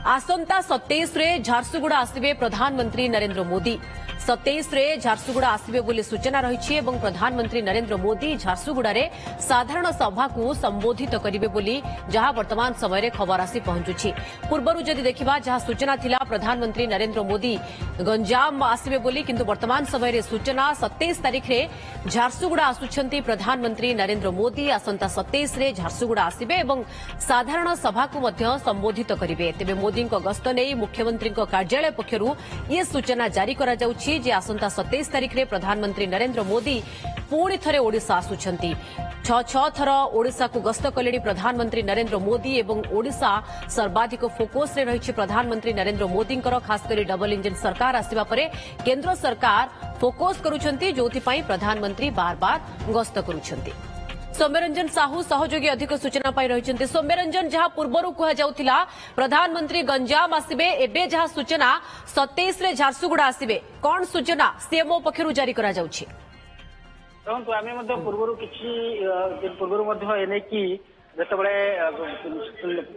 आसंता 27 रे झारसुगुड़ा आसबे प्रधानमंत्री नरेंद्र मोदी 27 रे झारसुगुड़ा आसबे बोली सूचना रही एवं प्रधानमंत्री नरेंद्र मोदी झारसुगुड़ा रे साधारण सभा को संबोधित करिवे बोली जहां वर्तमान समय रे खबर आसी पहुंचुछि। पूर्वरु जदि देखिबा जहां सूचना थिला प्रधानमंत्री नरेंद्र मोदी गंजाम आसबे बोली किंतु वर्तमान समय रे सूचना 27 तारिख रे झारसुगुड़ा आसुछंती प्रधानमंत्री नरेंद्र मोदी आसंता 27 रे झारसुगुड़ा आसबे एवं साधारण सभा को मध्य संबोधित करिवे। तेबे मोदी गस्त नहीं मुख्यमंत्री कार्यालय पक्षरु ये सूचना जारी करा जाउछि जे आसंता 27 तारिख रे प्रधानमंत्री नरेंद्र मोदी पुणी थरे ओडिशा आसुछंती। छह थर ओडिशा को गस्त कले प्रधानमंत्री नरेंद्र मोदी एवं ओडिशा सर्वाधिक फोकस रे रही प्रधानमंत्री नरेंद्र मोदी खासकर डबल इंजन सरकार आसिबा परे केंद्र सरकार फोकस करुछंती जोथिपाई प्रधानमंत्री बार बार गस्त करुछंती। सौम्यरंजन साहू सहयोगी अधिक सूचना पाई रही। सौम्यरंजन जहां पूर्व कहुला प्रधानमंत्री गंजाम आसबे एबे जहां सूचना 27 रे झारसुगुड़ा आसबे कौन सूचना सीएमओ पक्षरु जारी करा जाउछि? देखो आम पूर्व किसी पूर्व एनेकी जिते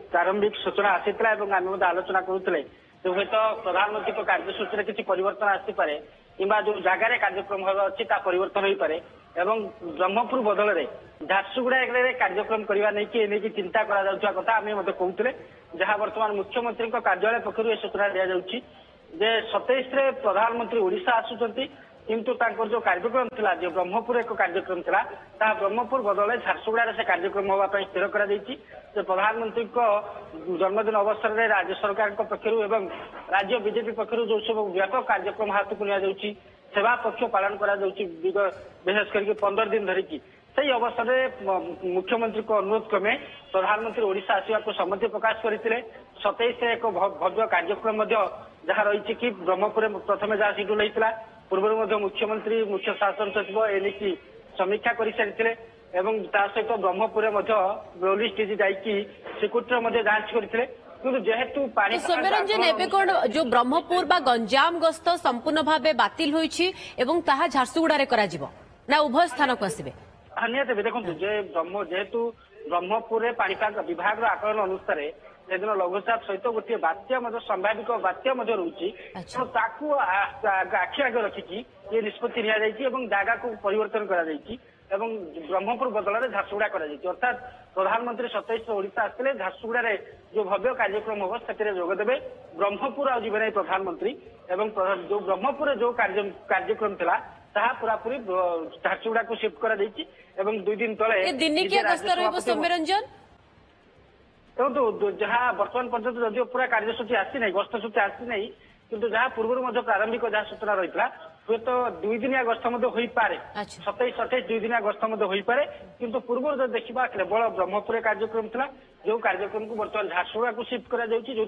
प्रारंभिक सूचना आसीला आम आलोचना करुले हूँ प्रधानमंत्री कार्यसूची किसी परिवर्तन आसपे कि जो जगार कार्यक्रम अच्छी परिवर्तन हो पारे एवं ब्रह्मपुर बदल में झारसुगुड़ा कार्यक्रम करने नहीं चिंता करा कथा आम कहते जहां वर्तमान मुख्यमंत्री कार्यालय पक्षर यह सूचना दि जाऊँगी 27 रे प्रधानमंत्री ओडिशा आसुचंती किंतु जो कार्यक्रम थिला जो ब्रह्मपुर एक कार्यक्रम थिला ता ब्रह्मपुर बदले झारसुगुड़ा से कार्यक्रम होगा स्थिर करा प्रधानमंत्री जन्मदिन अवसर में राज्य सरकार पक्षर एवं राज्य बीजेपी पक्षर जो सब व्यापक कार्यक्रम हाथ को नि सेवा पक्ष पालन करा विशेष करके 15 दिन धरिकी से अवसर में मुख्यमंत्री को अनुरोध क्रमे प्रधानमंत्री ओडिशा आसवा को सम्मति प्रकाश करते 27 एक भव्य कार्यक्रम जहाँ रही कि ब्रह्मपुर प्रथम जहाँ शेड्यूल होता पूर्व मुख्यमंत्री मुख्य शासन सचिव एनेकी समीक्षा कर सारी सहित ब्रह्मपुर पुलिस डीजी जाकि सिक्यूरीटी जांच करते जेहेतु सौम्यरंजन एबे कोन जो ब्रह्मपुर बा गंजाम गस्त संपूर्ण भाव बातिल होईछि एवं ताहा झारसुगुड़ा रे करा जिवो ना उभय स्थान को आसीबे? निहत देखो जेहेतु ब्रह्मपुर पाणीपाग विभाग आकलन अनुसार सेदिन लघुचाप सहित गोटे बात्या संभाविक बात्या रही आखि आगे रखिकी ये निष्पत्ति जगह को परिवर्तन कर ब्रह्मपुर बदल में झारसुगुड़ा अर्थात प्रधानमंत्री 27 ओडिशा आसते झारसुगुड़ा जो भव्य कार्यक्रम हम से जोगदेवे ब्रह्मपुर आने प्रधानमंत्री एवं जो ब्रह्मपुर जो कार्यक्रम था पूरापूरी झारसुगुड़ा को शिफ्ट कर 2 दिन तले सौम्यरंजन देखो जहाँ वर्तमान पर्यटन जदिव पूरा कार्यसूची आसी ना गस्त सूची आसी ना किंतु जहाँ पूर्व प्रारंभिक जहाँ सूचना रही हुए तो 2 दिनिया गस्त हो पारे 27-28 2 दिनिया गस्त हो पारे किंतु पूर्व जो देखा केवल ब्रह्मपुर कार्यक्रम था जो कार्यक्रम को बर्तमान झारसुगुड़ा को शिफ्ट करा जाउछि जो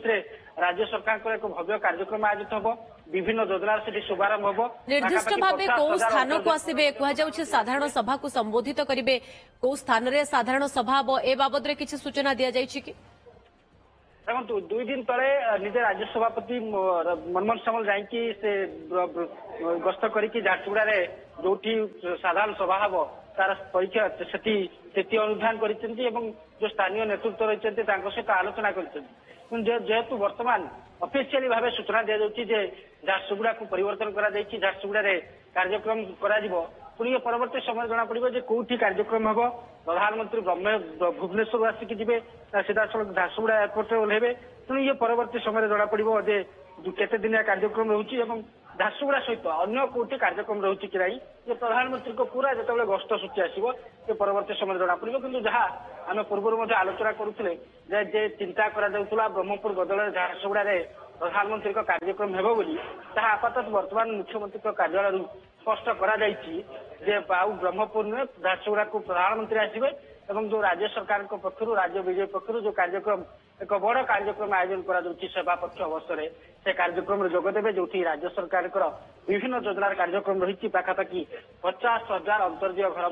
राज्य सरकार एक भव्य कार्यक्रम आयोजित हम विभिन्न योजना से शुभारंभ हम निर्दिष्ट भाव कौ स्थान को आसबे कह साधारण सभा को संबोधित करेंगे कौ स्थान रे साधारण सभा हम ए बाबद रे किछि सूचना दिया जाइछि कि देखो 2 दिन तले निजे राज्य सभापति मनमोहन सामल जाकि से गस्त करके झारसुगुड़ा जो साधारण सभा हम तार परीक्षा स्थिति अनुधान कर जो स्थानीय नेतृत्व रही सहित आलोचना कर जेहेतु वर्तमान ऑफिशियली भाव सूचना दि जाऊँगी झारसुगुड़ा को परिवर्तन कर झारसुगुड़ा कार्यक्रम कर पुणी परवर्ती समय जना पड़े कौटी कार्यक्रम हम प्रधानमंत्री भुवनेश्वर आसिक जी सीधा सड़क झारसुगुड़ा एयरपोर्ट में ओह्लेबे तेणु ये परवर्ती समय जना पड़े केते दिनिया कार्यक्रम रोचे झारसुगुड़ा सहित अन्य कौटी कार्यक्रम रोचे कि नहीं ये प्रधानमंत्री को पूरा जो गस्त सूची आसो ये परवर्ती समय जना पड़े कि जहाँ आम पूर्व आलोचना करुले चिंता करा ब्रह्मपुर बदल में झारसुगुड़ा प्रधानमंत्री कार्यक्रम हेबो बोली ताहा आपातत वर्तमान मुख्यमंत्री कार्यालय स्पष्ट करा ब्रह्मपुर में झारसुगुड़ा को प्रधानमंत्री आसबे एवं जो राज्य सरकार पक्षर राज्य बीजेपी पक्षर जो कार्यक्रम एक बड़ कार्यक्रम आयोजन कर सेवा पक्ष अवसर से कार्यक्रम में जोगदेवे जो राज्य सरकार विभिन्न योजनार कार्यक्रम रही पाखापाखि 50,000 अंतर्जीय घर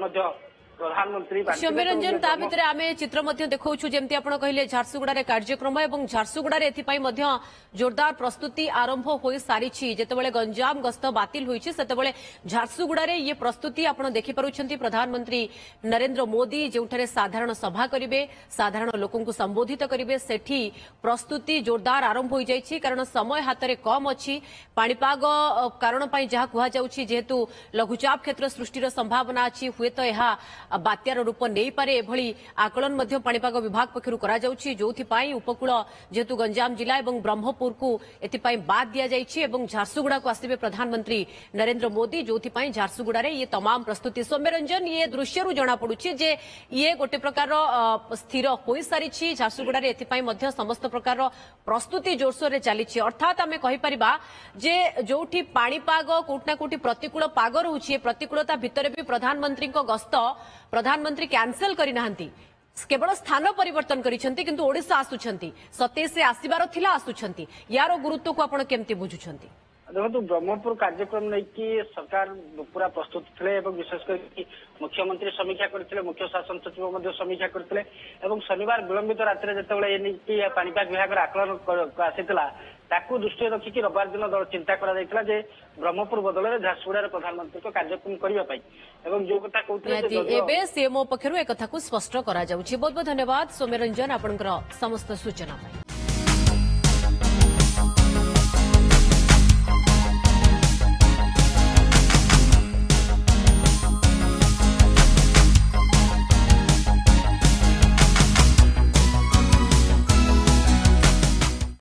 प्रधानमंत्री सौम्य रंजन ता भितर आमे चित्र मध्य देखौछु जेमति आपण कहिले झारसुगुडा रे कार्यक्रम एवं झारसुगुडा रे एथिपाई मध्य जोरदार प्रस्तुति आरंभ होई सारिछि जेतेबेले गंजाम गस्त बातिल होईछि सेतेबेले झारसुगुडा रे ये प्रस्तुति आपण देखि पारुछंती प्रधानमंत्री नरेंद्र मोदी जेउठरे साधारण सभा करिवे साधारण लोकंकु संबोधित करिवे सेठी प्रस्तुति जोरदार आरंभ होई जाईछि कारण समय हातरे कम अछि पाणीपाग कारण पई जहा कुहा जाउछि जेहेतु लघुचाप क्षेत्र सृष्टिर संभावना अछि हुएत एहा बात्यार रूप नहीं पारे एभली आकलन मध्य पाणीपाग विभाग पक्षरु करा जाउछि जोथि पाई उपकूल जेहेतु गंजाम जिला एवं ब्रह्मपुर को एथिपाई बाद दिया जाइछि एवं झारसुगुड़ा को आसिबे प्रधानमंत्री नरेंद्र मोदी जोथि पाई झारसुगुड़ा रे ये तमाम प्रस्तुति सौम्य रंजन ये दृश्यरु जणा पडुछि जे ये गोटे प्रकार स्थिर होई सारिछि झारसुगुड़ा रे एथिपाई मध्य समस्त प्रकार प्रस्तुति जोरसोर रे चलीछि अर्थात आमे कहि परिबा जे जोथि पाणीपाग कोटना कोटि प्रतिकूल पाग रहुछि प्रतिकूलता भितरे भी प्रधानमंत्री को गस्त प्रधानमंत्री कैंसल करि नाहंती केवल स्थान परिवर्तन करिसेंती किंतु ओडिशा आसुछंती 27 रे आसीबार थिला आसुछंती यार गुरुत्व को आपण केमती बुझुछंती देखो ब्रह्मपुर कार्यक्रम नहीं कि सरकार पूरा प्रस्तुत थे विशेषकर मुख्यमंत्री समीक्षा करते मुख्य शासन सचिव समीक्षा करते शनिवार विलंबित राति जिते पाणीपाग विभाग आकलन आसीला ताकू दृष्टि रखिकी रविवार दिन दल चिंता करा ब्रह्मपुर बदल में झारसुगुड़ा प्रधानमंत्री को कार्यक्रम करने जो कथा कहते सीएमओ पक्षर एक स्पष्ट करा बहुत बहुत धन्यवाद सौम्य रंजन आपनकर समस्त सूचना।